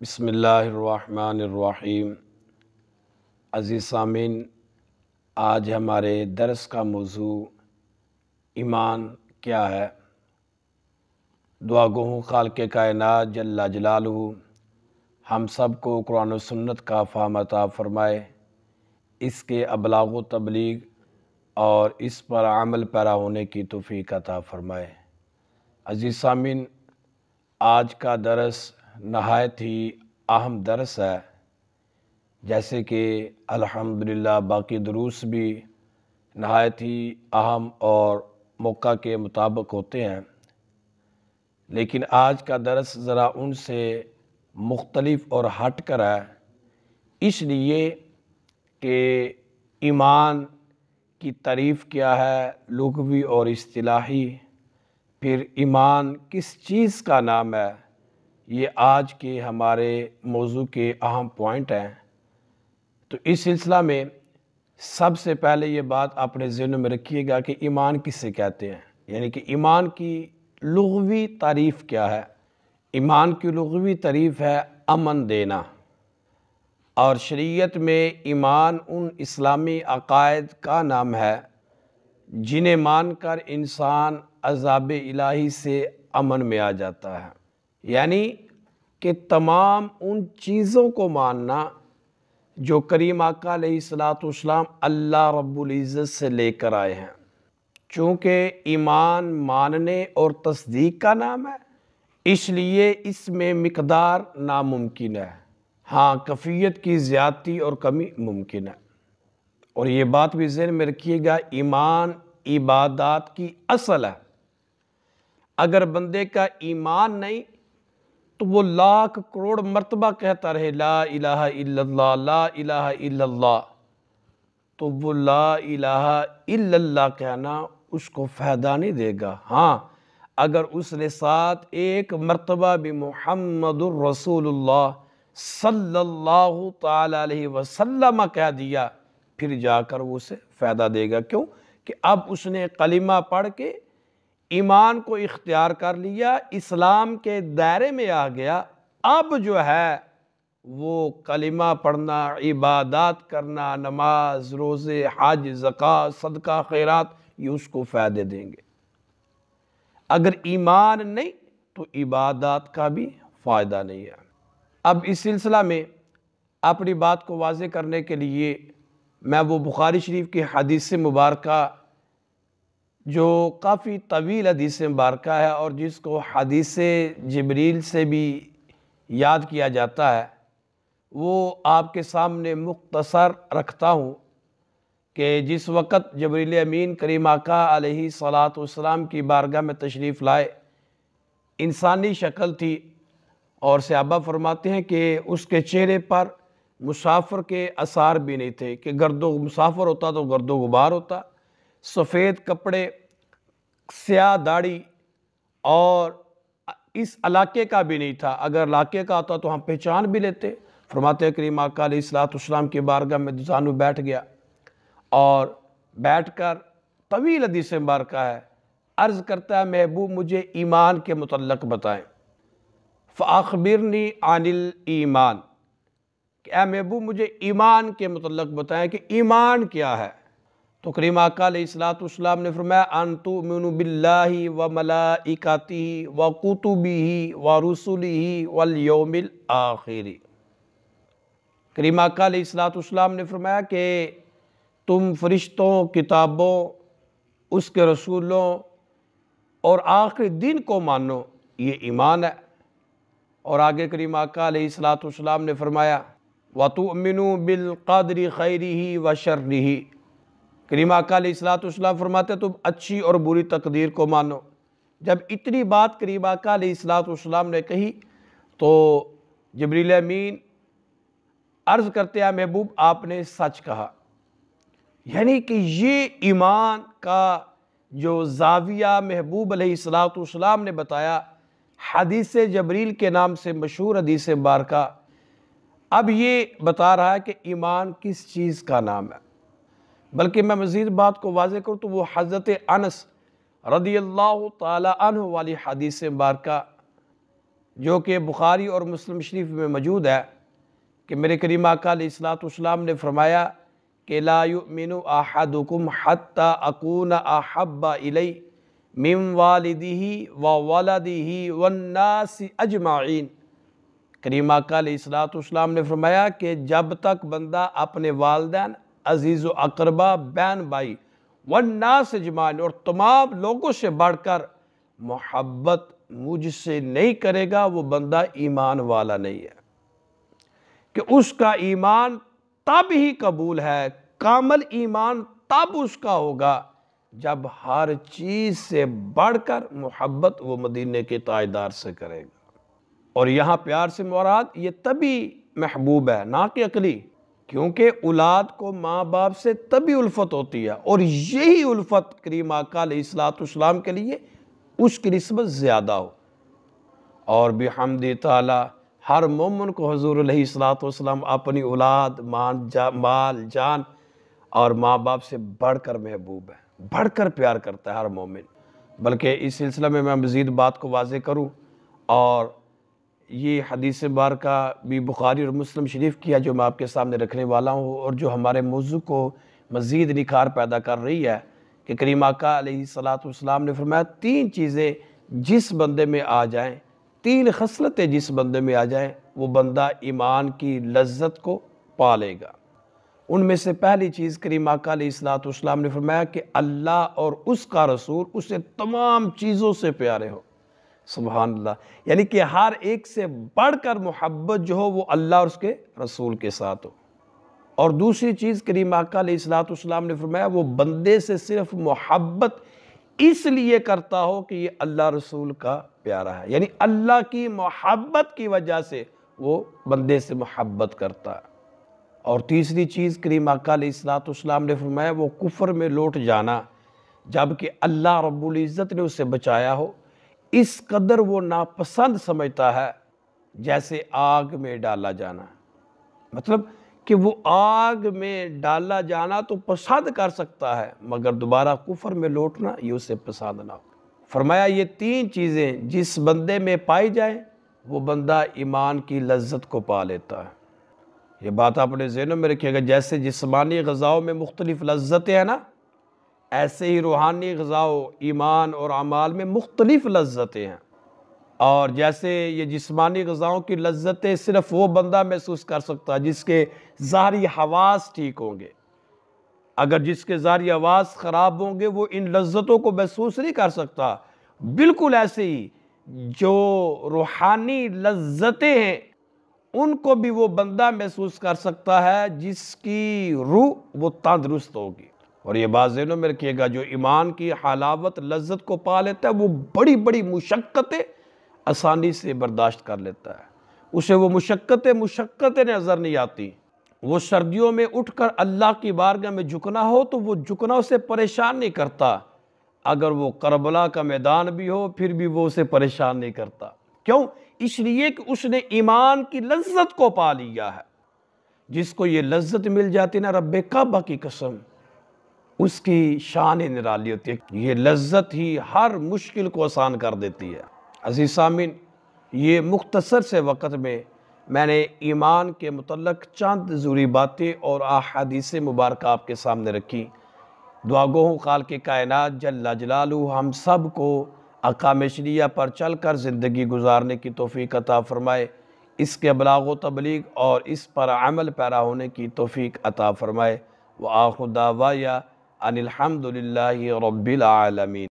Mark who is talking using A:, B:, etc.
A: بسم اللہ الرحمن الرحیم۔ عزیز سامعین، آج ہمارے درس کا موضوع ایمان کیا ہے۔ دعا گو ہوں خالق کائنات جل جلالہ ہم سب کو قرآن و سنت کا فہم عطا فرمائے، اس کے ابلاغ و تبلیغ اور اس پر عمل پیرا ہونے کی توفیق عطا فرمائے۔ عزیز سامعین، آج کا درس نہایت ہی اہم درس ہے، جیسے کہ الحمدللہ باقی دروس بھی نہایت ہی اہم اور موقع کے مطابق ہوتے ہیں، لیکن آج کا درس ذرا ان سے مختلف اور ہٹ کر ہے، اس لیے کہ ایمان کی تعریف کیا ہے، لغوی اور اصطلاحی، پھر ایمان کس چیز کا نام ہے، یہ آج کے ہمارے موضوع کے اہم پوائنٹ ہیں۔ تو اس سلسلہ میں سب سے پہلے یہ بات اپنے ذہن میں رکھیے گا کہ ایمان کسے کہتے ہیں، یعنی کہ ایمان کی لغوی تعریف کیا ہے۔ ایمان کی لغوی تعریف ہے امن دینا، اور شریعت میں ایمان ان اسلامی عقائد کا نام ہے جنہیں مان کر انسان عذاب الہی سے امن میں آ جاتا ہے، یعنی کہ تمام ان چیزوں کو ماننا جو کریم آقا علیہ السلام اللہ رب العزت سے لے کر آئے ہیں۔ چونکہ ایمان ماننے اور تصدیق کا نام ہے، اس لیے اس میں مقدار ناممکن ہے، ہاں کیفیت کی زیادتی اور کمی ممکن ہے۔ اور یہ بات بھی ذہن میں رکھیے گا، ایمان عبادات کی اصل ہے۔ اگر بندے کا ایمان نہیں تو وہ لاکھ کروڑ مرتبہ کہتا رہے لا الہ الا اللہ لا الہ الا اللہ، تو وہ لا الہ الا اللہ کہنا اس کو فائدہ نہیں دے گا۔ ہاں اگر اس نے ساتھ ایک مرتبہ بھی محمد الرسول اللہ صلی اللہ تعالی علیہ وسلم کہہ دیا، پھر جا کر وہ اسے فائدہ دے گا۔ کیوں کہ اب اس نے کلمہ پڑھ کے ایمان کو اختیار کر لیا، اسلام کے دائرے میں آ گیا۔ اب جو ہے وہ کلمہ پڑھنا، عبادات کرنا، نماز، روزے، حج، زکوٰۃ، صدقہ، خیرات، یہ اس کو فائدے دیں گے۔ اگر ایمان نہیں تو عبادات کا بھی فائدہ نہیں ہے۔ اب اس سلسلہ میں اپنی بات کو واضح کرنے کے لیے میں وہ بخاری شریف کی حدیث مبارکہ جو کافی طویل حدیث مبارکہ ہے اور جس کو حدیث جبریل سے بھی یاد کیا جاتا ہے، وہ آپ کے سامنے مختصر رکھتا ہوں کہ جس وقت جبریل امین کریم آقا علیہ السلام کی بارگاہ میں تشریف لائے، انسانی شکل تھی، اور صحابہ فرماتے ہیں کہ اس کے چہرے پر مسافر کے آثار بھی نہیں تھے، کہ مسافر ہوتا تو گرد و غبار ہوتا، سفید کپڑے، سیاہ داڑھی، اور اس علاقے کا بھی نہیں تھا۔ اگر علاقے کا ہوتا تو ہم پہچان بھی لیتے۔ فرماتے ہیں کریم آقا علیہ السلام کی بارگاہ میں زانو بیٹھ گیا، اور بیٹھ کر طویل حدیث مبارکہ ہے، عرض کرتا ہے محبوب مجھے ایمان کے متعلق بتائیں۔ فَأَخْبِرْنِي عَنِ الْإِيمَانِ، کہ اے محبوب مجھے ایمان کے متعلق بتائیں کہ ایمان کیا ہے۔ تو کریم آقا علیہ السلام نے فرمایا ان تؤمنوا باللہ وملائکتہ وکتبہ ورسلہ والیوم الآخر۔ کریم آقا علیہ السلام نے فرمایا کہ تم فرشتوں، کتابوں، اس کے رسولوں اور آخری دن کو مانو، یہ ایمان ہے۔ اور آگے کریم آقا علیہ السلام نے فرمایا وَتُؤْمِنُوا بِالْقَدْرِ خَيْرِهِ وَشَرِّهِ۔ کریم آقا علیہ السلام فرماتے تم اچھی اور بری تقدیر کو مانو۔ جب اتنی بات کریم آقا علیہ السلام نے کہی تو جبریل امین عرض کرتے ہیں محبوب آپ نے سچ کہا، یعنی کہ یہ ایمان کا جو زاویہ محبوب علیہ السلام نے بتایا، حدیث جبریل کے نام سے مشہور حدیث مبارکہ، اب یہ بتا رہا ہے کہ ایمان کس چیز کا نام ہے۔ بلکہ میں مزید بات کو واضح کروں تو وہ حضرت انس رضی اللہ تعالی عنہ والی حدیث مبارکہ جو کہ بخاری اور مسلم شریف میں موجود ہے کہ میرے کریم آقا علیہ الصلوۃ والسلام نے فرمایا کہ لا یؤمن احدکم حتی اکون احب الی من والدہ وولدہ والناس اجمعین۔ کریم آقا علیہ الصلوۃ والسلام نے فرمایا کہ جب تک بندہ اپنے والدین، عزیز و اقربا، بہن بھائی، والناس اجمعین، اور تمام لوگوں سے بڑھ کر محبت مجھ سے نہیں کرے گا، وہ بندہ ایمان والا نہیں ہے۔ کہ اس کا ایمان تب ہی قبول ہے، کامل ایمان تب اس کا ہوگا جب ہر چیز سے بڑھ کر محبت وہ مدینے کے تاجدار سے کرے گا۔ اور یہاں پیار سے مراد یہ تبھی محبوب ہے، نہ کہ عقلی، کیونکہ اولاد کو ماں باپ سے تبھی الفت ہوتی ہے، اور یہی الفت کریم آقا علیہ الصلوۃ والسلام کے لیے اس کی نسبت زیادہ ہو۔ اور بحمد تعالی ہر مومن کو حضور علیہ الصلوۃ والسلام اپنی اولاد، مال، جان اور ماں باپ سے بڑھ کر محبوب ہے، بڑھ کر پیار کرتا ہے ہر مومن۔ بلکہ اس سلسلہ میں مزید بات کو واضح کروں، اور یہ حدیث مبارکہ بھی بخاری اور مسلم شریف کی ہے جو میں آپ کے سامنے رکھنے والا ہوں، اور جو ہمارے موضوع کو مزید نکھار پیدا کر رہی ہے کہ کریم آقا علیہ الصلوۃ والسلام نے فرمایا 3 چیزیں جس بندے میں آ جائیں، 3 خصلتیں جس بندے میں آ جائیں، وہ بندہ ایمان کی لذت کو پا لے گا۔ ان میں سے پہلی چیز کریم آقا علیہ الصلوۃ والسلام نے فرمایا کہ اللہ اور اس کا رسول اسے تمام چیزوں سے پیارے ہو۔ سبحان اللہ، یعنی کہ ہر ایک سے بڑھ کر محبت جو ہو وہ اللہ اور اس کے رسول کے ساتھ ہو۔ اور دوسری چیز کریم آقا علیہ الصلوۃ والسلام نے فرمایا وہ بندے سے صرف محبت اس لیے کرتا ہو کہ یہ اللہ رسول کا پیارا ہے، یعنی اللہ کی محبت کی وجہ سے وہ بندے سے محبت کرتا ہے۔ اور تیسری چیز کریم آقا علیہ الصلوۃ والسلام نے فرمایا وہ کفر میں لوٹ جانا جبکہ اللہ رب العزت نے اسے بچایا ہو، اس قدر وہ ناپسند سمجھتا ہے جیسے آگ میں ڈالا جانا۔ مطلب کہ وہ آگ میں ڈالا جانا تو پسند کر سکتا ہے، مگر دوبارہ کفر میں لوٹنا یہ اسے پسند نہ ہو۔ فرمایا یہ 3 چیزیں جس بندے میں پائی جائیں وہ بندہ ایمان کی لذت کو پا لیتا ہے۔ یہ بات اپنے ذہنوں میں رکھیے گا، جیسے جسمانی غذاؤں میں مختلف لذتیں ہیں نا، ایسے ہی روحانی غذاؤں، ایمان اور اعمال میں مختلف لذتیں ہیں۔ اور جیسے یہ جسمانی غذاؤں کی لذتیں صرف وہ بندہ محسوس کر سکتا ہے جس کے ظاہری حواس ٹھیک ہوں گے، اگر جس کے ظاہری حواس خراب ہوں گے وہ ان لذتوں کو محسوس نہیں کر سکتا۔ بالکل ایسے ہی جو روحانی لذتیں ہیں ان کو بھی وہ بندہ محسوس کر سکتا ہے جس کی روح وہ تندرست ہوگی۔ اور یہ بات ذہنوں میں رکھیے گا، جو ایمان کی حلاوت لذت کو پا لیتا ہے وہ بڑی بڑی مشقتیں آسانی سے برداشت کر لیتا ہے، اسے وہ مشقتیں نظر نہیں آتی۔ وہ سردیوں میں اٹھ کر اللہ کی بارگاہ میں جھکنا ہو تو وہ جھکنا اسے پریشان نہیں کرتا، اگر وہ کربلا کا میدان بھی ہو پھر بھی وہ اسے پریشان نہیں کرتا۔ کیوں؟ اس لیے کہ اس نے ایمان کی لذت کو پا لیا ہے۔ جس کو یہ لذت مل جاتی نا، رب کعبہ کی قسم، اس کی شان نرالی ہوتی ہے۔ یہ لذت ہی ہر مشکل کو آسان کر دیتی ہے۔ عزیز سامعین، یہ مختصر سے وقت میں نے ایمان کے متعلق چند ضروری باتیں اور احادیث مبارکہ آپ کے سامنے رکھی۔ دعا گو ہوں خالق کائنات جل جلالہ ہم سب کو احکام شریعہ پر چل کر زندگی گزارنے کی توفیق عطا فرمائے، اس کے ابلاغ و تبلیغ اور اس پر عمل پیرا ہونے کی توفیق عطا فرمائے۔ وآخر دعوایا ان الحمد للہ رب العالمین۔